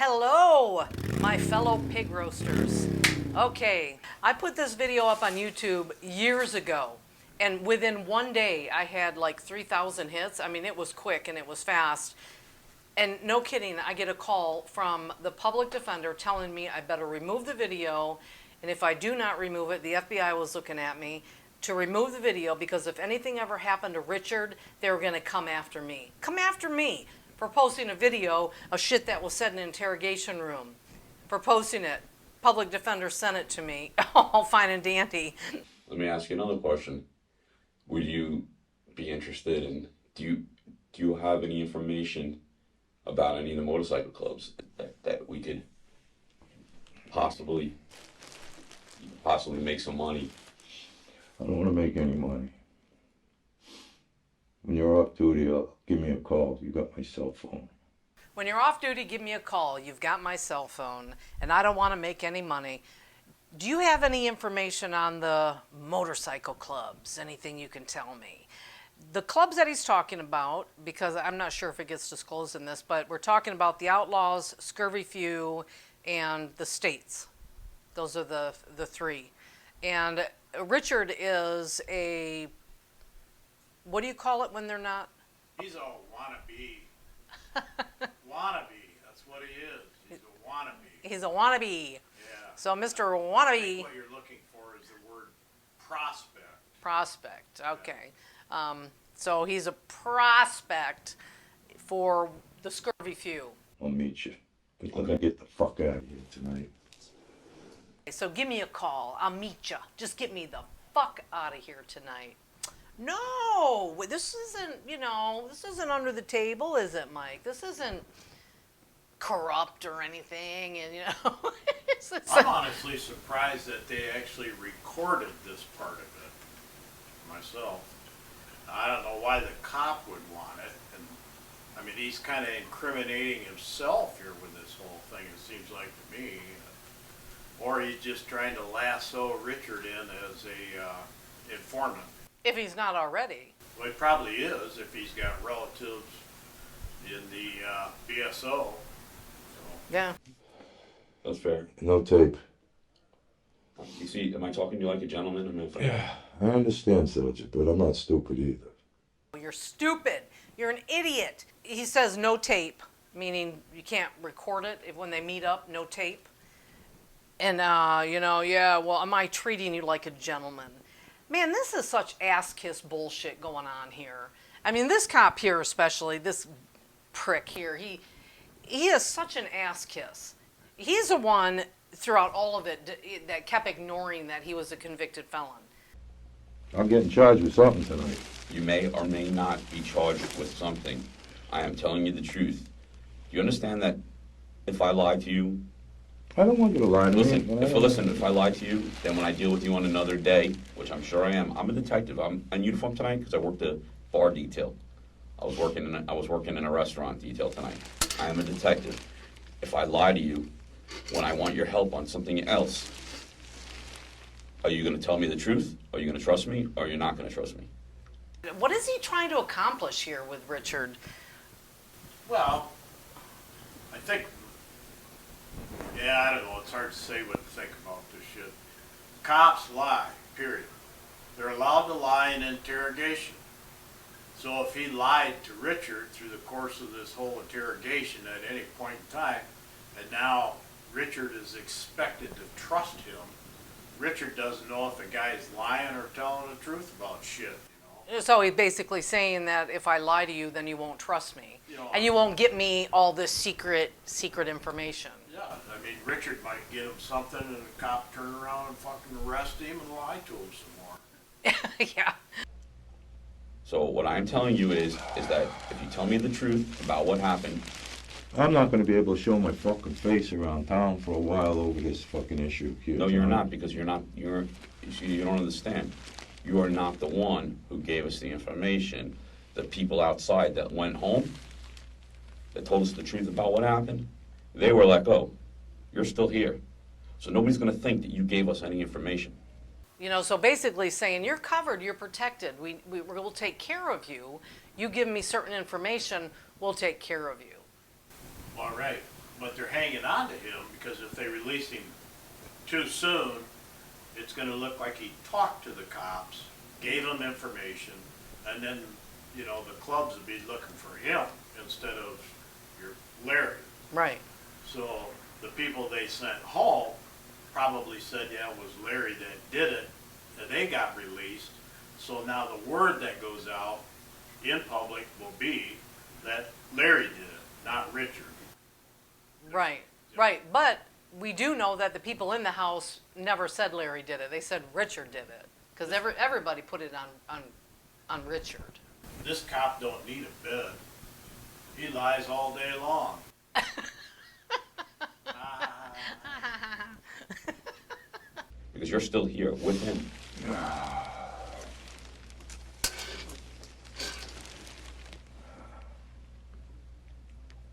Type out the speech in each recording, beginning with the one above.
Hello, my fellow pig roasters. Okay, I put this video up on YouTube years ago, and within one day I had like 3,000 hits. I mean, it was quick and it was fast. And no kidding, I get a call from the public defender telling me I better remove the video, and if I do not remove it, the FBI was looking at me, to remove the video, because if anything ever happened to Richard, they were gonna come after me. Come after me for posting a video of shit that was said in an interrogation room. For posting it. Public defender sent it to me. All fine and dandy. Let me ask you another question. Would you be interested in, do you have any information about any of the motorcycle clubs that we could possibly make some money? I don't want to make any money. When you're off duty, give me a call. You got my cell phone. When you're off duty, give me a call. You've got my cell phone, and I don't want to make any money. Do you have any information on the motorcycle clubs? Anything you can tell me? The clubs that he's talking about, because I'm not sure if it gets disclosed in this, but we're talking about the Outlaws, Scurvy Few, and the States. Those are the three. And Richard is a, what do you call it when they're not? He's a wannabe. Wannabe, that's what he is. He's a wannabe. He's a wannabe. Yeah. So Mr. I Wannabe. think what you're looking for is the word prospect. Prospect, okay. So he's a prospect for the Scurvy Few. I'll meet you. But let me get the fuck out of here tonight. So give me a call. I'll meet you. Just get me the fuck out of here tonight. No, this isn't, this isn't under the table, is it, Mike? This isn't corrupt or anything, and I'm honestly surprised that they actually recorded this part of it myself. I don't know why the cop would want it, and I mean, he's kind of incriminating himself here with this whole thing, it seems like to me. Or he's just trying to lasso Richard in as a informant. If he's not already. Well, he probably is if he's got relatives in the BSO. So. Yeah. That's fair. No tape. You see, am I talking to you like a gentleman? Yeah, I understand, Sergeant, but I'm not stupid either. You're stupid. You're an idiot. He says no tape, meaning you can't record it when they meet up, no tape. And, yeah, well, am I treating you like a gentleman? Man, this is such ass-kiss bullshit going on here. I mean, this cop here especially, this prick here, he is such an ass-kiss. He's the one throughout all of it that kept ignoring that he was a convicted felon. I'm getting charged with something tonight. You may or may not be charged with something. I am telling you the truth. Do you understand that if I lie to you, I don't want you to lie to me. Listen, if I lie to you, then when I deal with you on another day, which I'm sure I am, I'm a detective. I'm in uniform tonight because I worked a bar detail. I was working in a restaurant detail tonight. I am a detective. If I lie to you when I want your help on something else, are you going to tell me the truth? Are you going to trust me? Or are you not going to trust me? What is he trying to accomplish here with Richard? Well, I think, I don't know, it's hard to say what to think about this shit. Cops lie, period. They're allowed to lie in interrogation. So if he lied to Richard through the course of this whole interrogation at any point in time, and now Richard is expected to trust him, Richard doesn't know if the guy is lying or telling the truth about shit. So he's basically saying that if I lie to you, then you won't trust me. And you won't get me all this secret information. Yeah, I mean, Richard might get him something and the cop turn around and fucking arrest him and lie to him some more. Yeah. So what I'm telling you is that if you tell me the truth about what happened, I'm not going to be able to show my fucking face around town for a while over this fucking issue here. no, you're not, because you don't understand. You are not the one who gave us the information. The people outside that went home, that told us the truth about what happened, they were like, oh, you're still here. So nobody's going to think that you gave us any information. So basically saying you're covered, you're protected. We'll take care of you. You give me certain information, we'll take care of you. All right. but they're hanging on to him because if they release him too soon, it's gonna look like he talked to the cops, gave them information, and then, you know, the clubs would be looking for him instead of your Larry. Right. So the people they sent home probably said, yeah, it was Larry that did it, and they got released. So now the word that goes out in public will be that Larry did it, not Richard. Right. Right. But we do know that the people in the house never said Larry did it. They said Richard did it. Because everybody put it on Richard. This cop don't need a bed. He lies all day long. Because you're still here with him.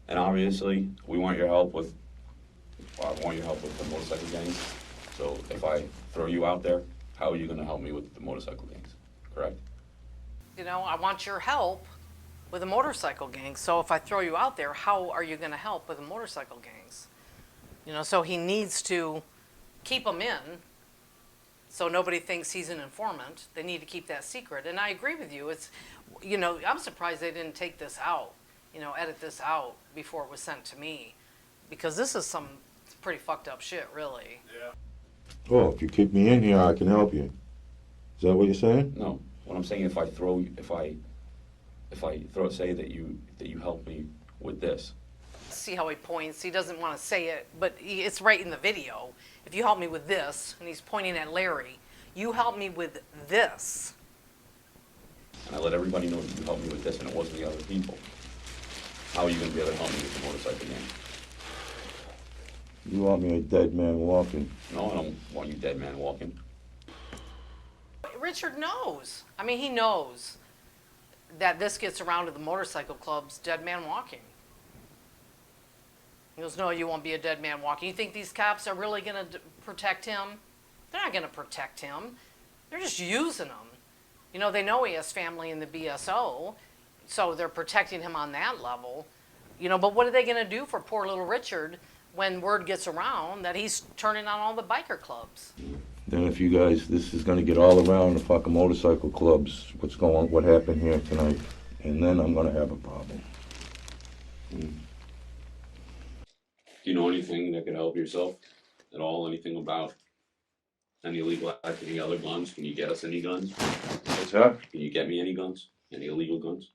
And obviously, we want your help with, I want your help with the motorcycle gangs. So if I throw you out there, how are you gonna help me with the motorcycle gangs, correct? You know, I want your help with the motorcycle gangs. So if I throw you out there, how are you going to help with the motorcycle gangs? You know, so he needs to keep them in so nobody thinks he's an informant. They need to keep that secret. And I agree with you. It's, you know, I'm surprised they didn't take this out, you know, edit this out before it was sent to me. Because this is some pretty fucked up shit, really. Yeah. Oh, if you keep me in here, I can help you. Is that what you're saying? No, what I'm saying, if I say that you help me with this, See how he points. He doesn't want to say it, but it's right in the video. If you help me with this, and he's pointing at Larry, you help me with this. and I let everybody know that you helped me with this and it wasn't the other people, how are you gonna be able to help me with the motorcycle gang? You want me a dead man walking? No, I don't want you dead man walking. Richard knows. I mean, he knows that this gets around to the motorcycle clubs, dead man walking. He goes, no, you won't be a dead man walking. You think these cops are really going to protect him? They're not going to protect him. They're just using him. You know, they know he has family in the BSO, so they're protecting him on that level. You know, but what are they going to do for poor little Richard when word gets around that he's turning on all the biker clubs? Then if you guys, this is gonna get all around the fucking motorcycle clubs, what happened here tonight, and then I'm gonna have a problem. Do you know anything that could help yourself at all? Anything about any illegal act, any other guns? Can you get us any guns? What's that? Can you get me any guns? Any illegal guns?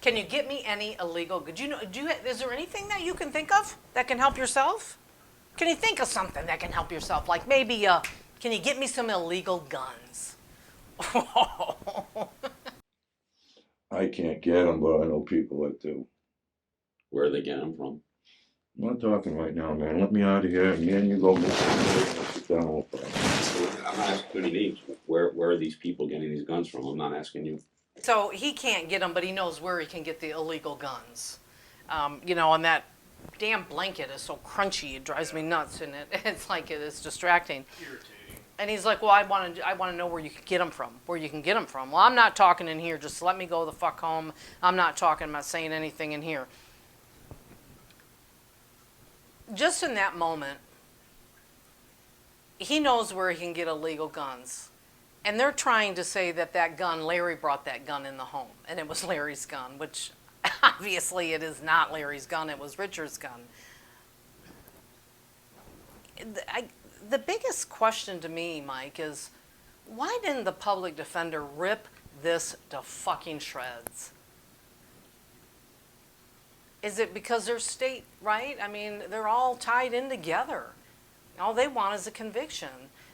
Can you get me any illegal? Is there anything that you can think of that can help yourself? Can you think of something that can help yourself? Like maybe, can you get me some illegal guns? I can't get them, but I know people that do. Where are they getting them from? I'm not talking right now, man. Let me out of here, and me and you go meet sit down with them. I'm not asking any names. Where are these people getting these guns from? I'm not asking you. So he can't get them, but he knows where he can get the illegal guns. You know, and that damn blanket is so crunchy, it drives me nuts, and it's like it's distracting. Irritating. And he's like, well, I want to know where you can get them from. Where you can get them from. Well, I'm not talking in here. Just let me go the fuck home. I'm not talking. I'm not saying anything in here. Just in that moment, he knows where he can get illegal guns. And they're trying to say that gun, Larry brought that gun in the home. And it was Larry's gun, which obviously it is not Larry's gun. It was Richard's gun. The biggest question to me, Mike, is why didn't the public defender rip this to fucking shreds? Is it because they're state, right? I mean, they're all tied in together. All they want is a conviction.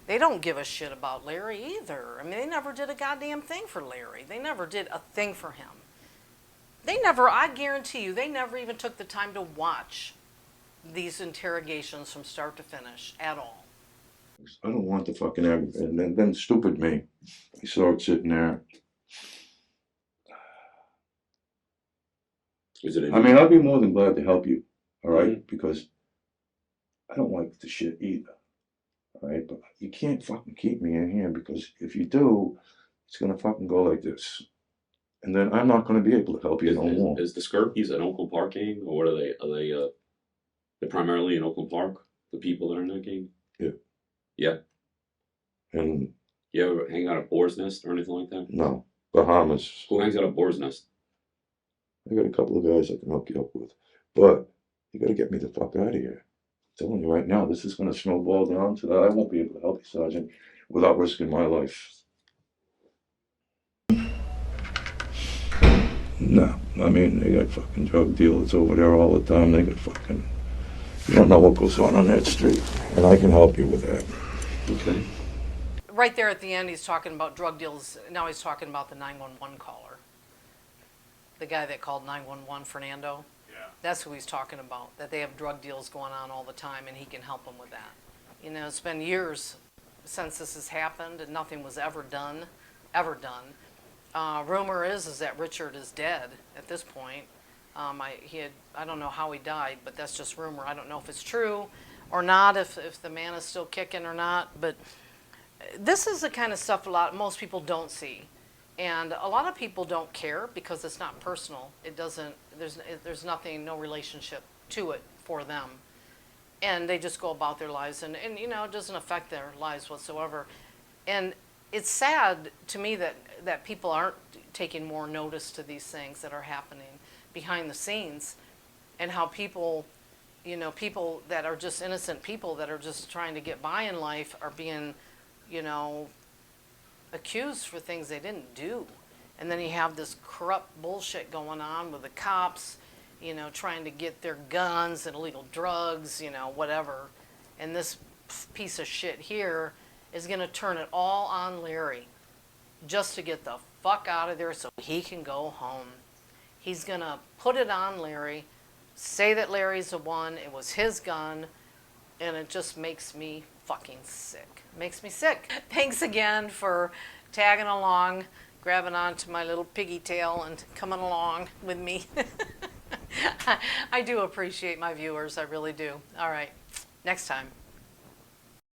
They don't give a shit about Larry either. I mean, they never did a goddamn thing for Larry. They never did a thing for him. They never, I guarantee you, they never even took the time to watch these interrogations from start to finish at all. I don't want the fucking and then stupid me. I saw it sitting there. Is it? I mean, I'll be more than glad to help you, all right? Because I don't like the shit either, all right? But you can't fucking keep me in here because if you do, it's gonna fucking go like this. and then I'm not gonna be able to help you no more. Is the Skirpies an Oakland Park gang, or what are they? Are they they're primarily in Oakland Park? The people that are in that gang? Yeah. Yeah. And You ever hang out at Boar's Nest or anything like that? no, Bahamas. Who hangs out at Boar's Nest? I got a couple of guys I can hook you up with, but you gotta get me the fuck out of here. I'm telling you right now, this is gonna snowball down to that. I won't be able to help you, Sergeant, without risking my life. No, I mean, they got fucking drug dealers over there all the time. They got fucking, you don't know what goes on that street, and I can help you with that. Okay. Right there at the end, he's talking about drug deals. Now he's talking about the 911 caller. The guy that called 911, Fernando. Yeah. That's who he's talking about, that they have drug deals going on all the time and he can help them with that. You know, it's been years since this has happened and nothing was ever done. Rumor is that Richard is dead at this point. I don't know how he died, but that's just rumor. I don't know if it's true or not, if the man is still kicking or not, but this is the kind of stuff most people don't see. And a lot of people don't care because it's not personal. It doesn't, there's nothing, no relationship to it for them. And they just go about their lives and you know, it doesn't affect their lives whatsoever. And it's sad to me that people aren't taking more notice to these things that are happening behind the scenes, and how people, you know, people that are just innocent people that are just trying to get by in life are being, you know, accused for things they didn't do. And then you have this corrupt bullshit going on with the cops, you know, trying to get their guns and illegal drugs, you know, whatever. And this piece of shit here is going to turn it all on Larry just to get the fuck out of there so he can go home. He's going to put it on Larry, say that Larry's the one, it was his gun, and it just makes me fucking sick. Makes me sick. Thanks again for tagging along, grabbing onto my little piggy tail and coming along with me. I do appreciate my viewers, I really do. All right, next time.